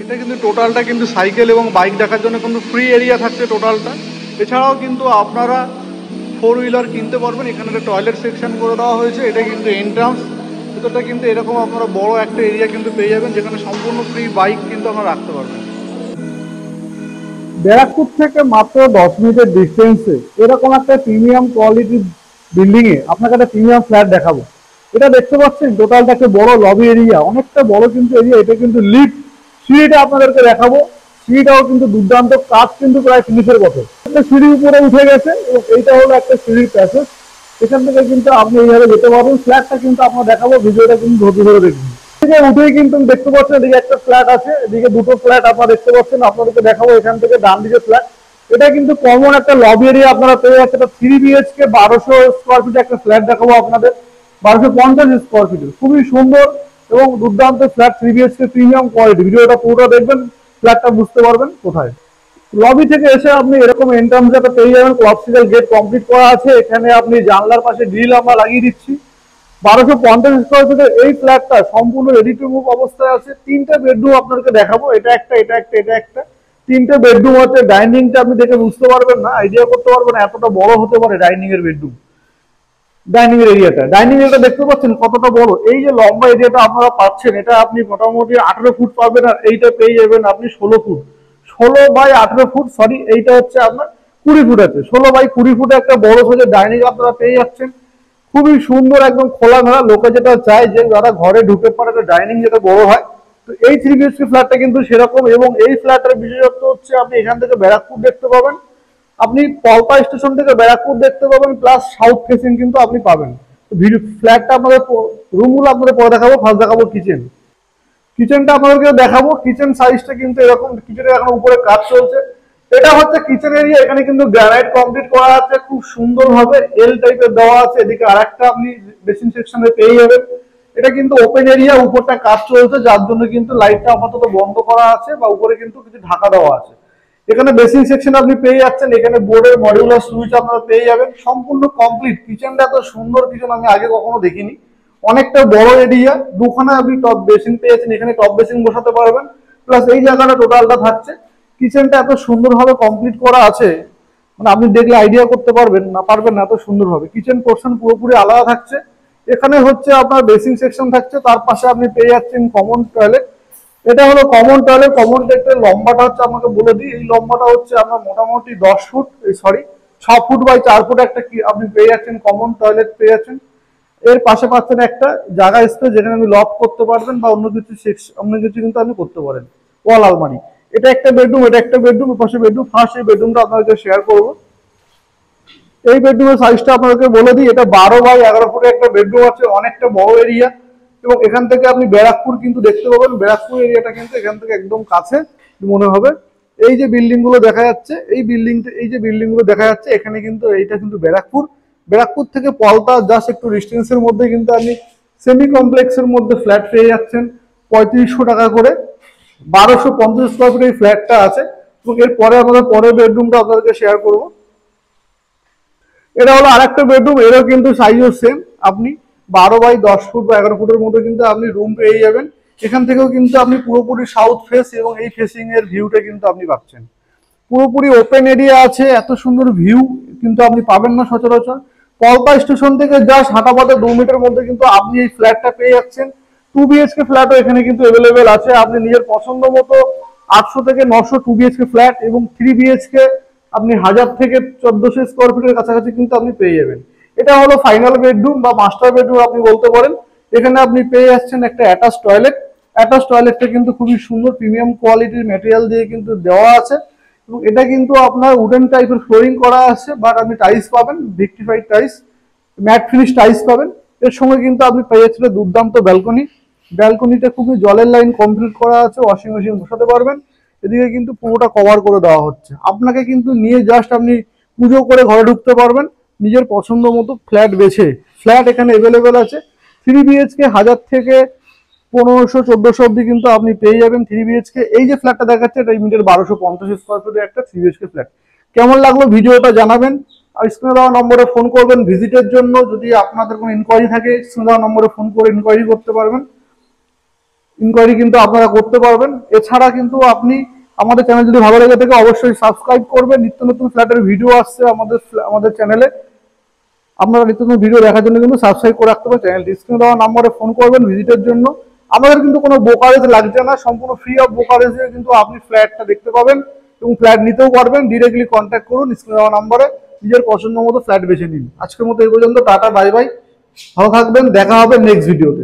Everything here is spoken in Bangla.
এটা কিন্তু টোটালটা কিন্তু সাইকেল এবং বাইক দেখার জন্য কিন্তু ফ্রি এরিয়া থাকছে টোটালটা। এছাড়াও কিন্তু আপনারা 4 হুইলার কিনতে পারবেন। এখানে একটা টয়লেট সেকশন করে দেওয়া হয়েছে, এটা কিন্তু এন্ট্রান্স। ভিতরটা কিন্তু এরকম আপনারা বড় একটা এরিয়া কিন্তু পেয়ে যাবেন, যেখানে সম্পূর্ণ ফ্রি বাইক কিন্তু আপনারা রাখতে পারবেন। ব্যারাকপুর থেকে মাত্র 10 মিনিটের ডিস্টেন্সে এরকম একটা প্রিমিয়াম কোয়ালিটির বিল্ডিংয়ে আপনাকে একটা প্রিমিয়াম ফ্ল্যাট দেখাবো। এটা দেখতে পাচ্ছেন টোটালটা একটা বড় লবি এরিয়া, অনেকটা বড় কিন্তু এরিয়া। এটা কিন্তু লিফট সিঁড়িটা আপনাদেরকে দেখাবো। সিঁড়িটাও কিন্তু দুর্দান্ত, কাজ কিন্তু প্রায় ফিনিশের পথে। একটা সিঁড়ি উপরে উঠে গেছে এবং এইটা হলো একটা সিঁড়ির প্যাসেজ। এখান থেকে কিন্তু আপনি এইভাবে যেতে পারবেন। ফ্ল্যাটটা কিন্তু আপনার দেখাবো, ভিডিওটা কিন্তু ধৈর্য ধরে দেখবেন। উঠেই কিন্তু দেখতে পাচ্ছেন এদিকে একটা ফ্ল্যাট আছে, এদিকে দুটো ফ্ল্যাট আপনারা দেখতে পাচ্ছেন। আপনাদেরকে দেখাবো এখান থেকে ডান দিকে ফ্ল্যাট। এটা কিন্তু কমন একটা লবি এরিয়া আপনারা পেয়ে যাচ্ছে। 3 বিএইচকে 1200 স্কোয়ার ফিট একটা ফ্ল্যাট দেখাবো আপনাদের, 1250 স্কোয়ার ফিটের খুবই সুন্দর এবং দুর্দান্ত ফ্ল্যাট 3 বিএইচকে প্রিমিয়াম কোয়ালিটি। ভিডিওটা পুরোটা দেখবেন, ফ্ল্যাটটা বুঝতে পারবেন কোথায়। লবি থেকে এসে আপনি এরকম এন্ট্রান্স একটা পেয়ে যাবেন। ক্লপসিক্যাল গেট কমপ্লিট করা আছে। এখানে আপনি জানলার পাশে গ্রিল আমরা লাগিয়ে দিচ্ছি। 1250 স্কোয়ার ফিটের এই ফ্ল্যাটটা সম্পূর্ণ রেডি টু মুভ অবস্থায় আছে। 3টে বেডরুম আপনাদেরকে দেখাবো, এটা একটা, এটা একটা, এটা একটা। 3টে বেডরুম আছে। ডাইনিংটা আপনি দেখে বুঝতে পারবেন না, আইডিয়া করতে পারবেন এতটা বড় হতে পারে ডাইনিং এর বেডরুম। ডাইনিং এর এরিয়াটা, ডাইনিং এরিয়াটা দেখতে পাচ্ছেন কতটা বড়। এই যে লম্বা এরিয়াটা আপনারা পাচ্ছেন, এটা আপনি মোটামুটি 18 ফুট পাবেন, আর এইটা পেয়ে যাবেন আপনি 16 ফুট। 16 বাই 18 ফুট, সরি এইটা হচ্ছে আপনার 20 ফুট আছে। 16 বাই 20 ফুটে একটা বড় সাইজের ডাইনিং আপনারা পেয়ে যাচ্ছেন। খুবই সুন্দর, একদম খোলামেলা। লোকে যেটা চায় যে যারা ঘরে ঢুকে পড়ে একটা ডাইনিং যেটা বড় হয়, তো এই 3 বিএইচকে ফ্ল্যাটটা কিন্তু সেরকম। এবং এই ফ্ল্যাটের বিশেষত্ব হচ্ছে আপনি এখান থেকে ব্যারাকপুর দেখতে পাবেন, আপনি পলতা স্টেশন থেকে ব্যারাকপুর দেখতে পাবেন, প্লাস সাউথ ফেসিং কিন্তু আপনি পাবেন। ফ্ল্যাটটা আপনাদের রুমগুলো আপনাদের পরে দেখাবো, ফার্স্ট দেখাবো কিচেন। কিচেনটা আপনাদেরকে দেখাবো। কিচেন সাইজটা কিন্তু এরকম, কিচেনের এখন উপরে কাজ চলছে। এটা হচ্ছে কিচেন এরিয়া। এখানে কিন্তু গ্রানাইট কমপ্লিট করা আছে, খুব সুন্দর ভাবে এল টাইপের দেওয়া আছে। এদিকে আরেকটা আপনি বেসিন সেকশনে পেয়ে যাবেন। এটা কিন্তু ওপেন এরিয়া, উপরটা কাজ চলছে, যার জন্য কিন্তু লাইটটা আপাতত বন্ধ করা আছে বা উপরে কিন্তু কিছু ঢাকা দেওয়া আছে। এখানে বেসিন সেকশন আপনি পেয়ে যাচ্ছেন। এখানে বোর্ডের মডিউলার সুইচ আপনারা পেয়ে যাবেন, সম্পূর্ণ কমপ্লিট। কিচেনটা এত সুন্দর কিচেন আমি আগে কখনো দেখিনি। অনেকটা বড় এরিয়া, দুখানে আপনি টপ বেসিন পেয়েছেন, এখানে টপ বেসিন বসাতে পারবেন, প্লাস এই জায়গাটা টোটালটা থাকছে। কিচেনটা এত সুন্দরভাবে কমপ্লিট করা আছে, মানে আপনি দেখলে আইডিয়া করতে পারবেন না, পারবেন না এত সুন্দরভাবে। কিচেন পোর্শন পুরোপুরি আলাদা থাকছে। এখানে হচ্ছে আপনার বেসিং সেকশন থাকছে, তার পাশে আপনি পেয়ে যাচ্ছেন কমন টয়লেট। এটা হলো কমন টয়লেট। কমন টয়লেটের লম্বাটা হচ্ছে আপনাকে বলে দিই, এই লম্বাটা হচ্ছে আপনার মোটামুটি 10 foot, sorry 6 foot by 4 foot একটা আপনি পেয়ে যাচ্ছেন কমন টয়লেট পেয়ে যাচ্ছেন। এর পাশে পাচ্ছেন একটা জায়গা স্পেস, যেখানে আপনি লক করতে পারবেন বা অন্য কিছু কিন্তু আপনি করতে পারেন। ওয়াল আলমারি। এটা একটা বেডরুম, এটা একটা বেডরুম, পাশে বেডরুম। ফার্স্ট এই বেডরুমটা আপনাদেরকে শেয়ার করবো। এই বেডরুমের সাইজটা আপনাদেরকে বলে দিই, এটা 12 বাই 11 ফুটের একটা বেডরুম আছে, অনেকটা বড় এরিয়া। এবং এখান থেকে আপনি ব্যারাকপুর কিন্তু দেখতে পাবেন। ব্যারাকপুর এরিয়াটা কিন্তু এখান থেকে একদম কাছে মনে হবে। এই যে বিল্ডিং গুলো দেখা যাচ্ছে, এই যে বিল্ডিং গুলো দেখা যাচ্ছে, এখানে কিন্তু এইটা কিন্তু ব্যারাকপুর। ব্যারাকপুর থেকে পলতা জাস্ট একটু ডিস্টেন্সের মধ্যে কিন্তু আপনি সেমি কমপ্লেক্সের মধ্যে ফ্ল্যাট পেয়ে যাচ্ছেন 3500 টাকা করে। 1250 স্কোয়ার ফিট এই ফ্ল্যাটটা আছে। এবং এরপরে আমাদের পরের বেডরুমটা আপনাদেরকে শেয়ার করবো। এটা হলো আরেকটা বেডরুম, এরও কিন্তু সাইজও সেম। আপনি 12 বাই 10 ফুট বা 11 ফুটের মধ্যে কিন্তু আপনি রুম পেয়ে যাবেন। এখান থেকেও কিন্তু আপনি পুরোপুরি সাউথ ফেস এবং এই ফেসিং এর ভিউটা কিন্তু আপনি পাচ্ছেন। পুরোপুরি ওপেন এরিয়া আছে, এত সুন্দর ভিউ কিন্তু আপনি পাবেন না সচরাচর। কলকা স্টেশন থেকে জাস্ট হাঁটাপথে 2 মিনিটের মধ্যে কিন্তু আপনি এই ফ্ল্যাটটা পেয়ে যাচ্ছেন। 2 বিএইচকে ফ্ল্যাটও এখানে কিন্তু অ্যাভেলেবেল আছে। আপনি নিজের পছন্দ মতো 800 থেকে 900 2 বিএইচকে ফ্ল্যাট এবং 3 বিএইচকে আপনি 1000 থেকে 1400 স্কোয়ার ফিটের কাছাকাছি কিন্তু আপনি পেয়ে যাবেন। এটা হলো ফাইনাল বেডরুম বা মাস্টার বেডরুম আপনি বলতে পারেন। এখানে আপনি পেয়ে যাচ্ছেন একটা অ্যাটাচ টয়লেট। অ্যাটাচ টয়লেটটা কিন্তু খুবই সুন্দর প্রিমিয়াম কোয়ালিটির ম্যাটেরিয়াল দিয়ে কিন্তু দেওয়া আছে। এবং এটা কিন্তু আপনার উডেন টাইপের ফ্লোরিং করা আছে, বাট আপনি টাইলস পাবেন, ভিক্টিফাইড টাইলস, ম্যাট ফিনিশ টাইলস পাবেন। এর সঙ্গে কিন্তু আপনি পেয়ে যাচ্ছেন দুর্দান্ত ব্যালকনি। ব্যালকনিটা খুবই জলের লাইন কমপ্লিট করা আছে, ওয়াশিং মেশিন বসাতে পারবেন। এদিকে কিন্তু পুরোটা কভার করে দেওয়া হচ্ছে। আপনাকে কিন্তু নিয়ে জাস্ট আপনি পুজো করে ঘরে ঢুকতে পারবেন নিজের পছন্দ মতো ফ্ল্যাট বেছে। ফ্ল্যাট এখানে অ্যাভেলেবেল আছে। 3 বিএইচকে 1000 থেকে 1500-1400 অব্দি কিন্তু আপনি পেয়ে যাবেন 3 বিএইচকে। এই যে ফ্ল্যাটটা দেখাচ্ছে এটা ইমিডিয়েট 1250 স্কোয়ার ফিটের একটা 3 বিএইচকে ফ্ল্যাট। কেমন লাগলো ভিডিওটা জানাবেন, আর স্ক্রিনে দেওয়া নম্বরে ফোন করবেন ভিজিটের জন্য। যদি আপনাদের কোনো ইনকোয়ারি থাকে স্ক্রিনে দেওয়া নম্বরে ফোন করে ইনকোয়ারি করতে পারবেন। ইনকোয়ারি কিন্তু আপনারা করতে পারবেন। এছাড়া কিন্তু আপনি আমাদের চ্যানেল যদি ভালো লেগে থাকে অবশ্যই সাবস্ক্রাইব করবেন। নিত্য নতুন ফ্ল্যাটের ভিডিও আসছে আমাদের চ্যানেলে, আপনারা নিত্য নতুন ভিডিও দেখার জন্য কিন্তু সাবস্ক্রাইব করে রাখতে পারেন। চ্যানেল ডিসক্রিপশনে দেওয়া নম্বরে ফোন করবেন ভিজিটের জন্য। আমাদের কিন্তু কোনো ব্রোকারেজ লাগছে না, সম্পূর্ণ ফ্রি অফ ব্রোকারেজে কিন্তু আপনি ফ্ল্যাটটা দেখতে পাবেন এবং ফ্ল্যাট নিতেও পারবেন। ডিরেক্টলি কন্ট্যাক্ট করুন স্ক্রিনে দেওয়া নম্বরে, নিজের পছন্দ মতো ফ্ল্যাট বেছে নিন। আজকের মতো এই পর্যন্ত, টাটা বাই বাই, ভালো থাকবেন, দেখা হবে নেক্সট ভিডিওতে।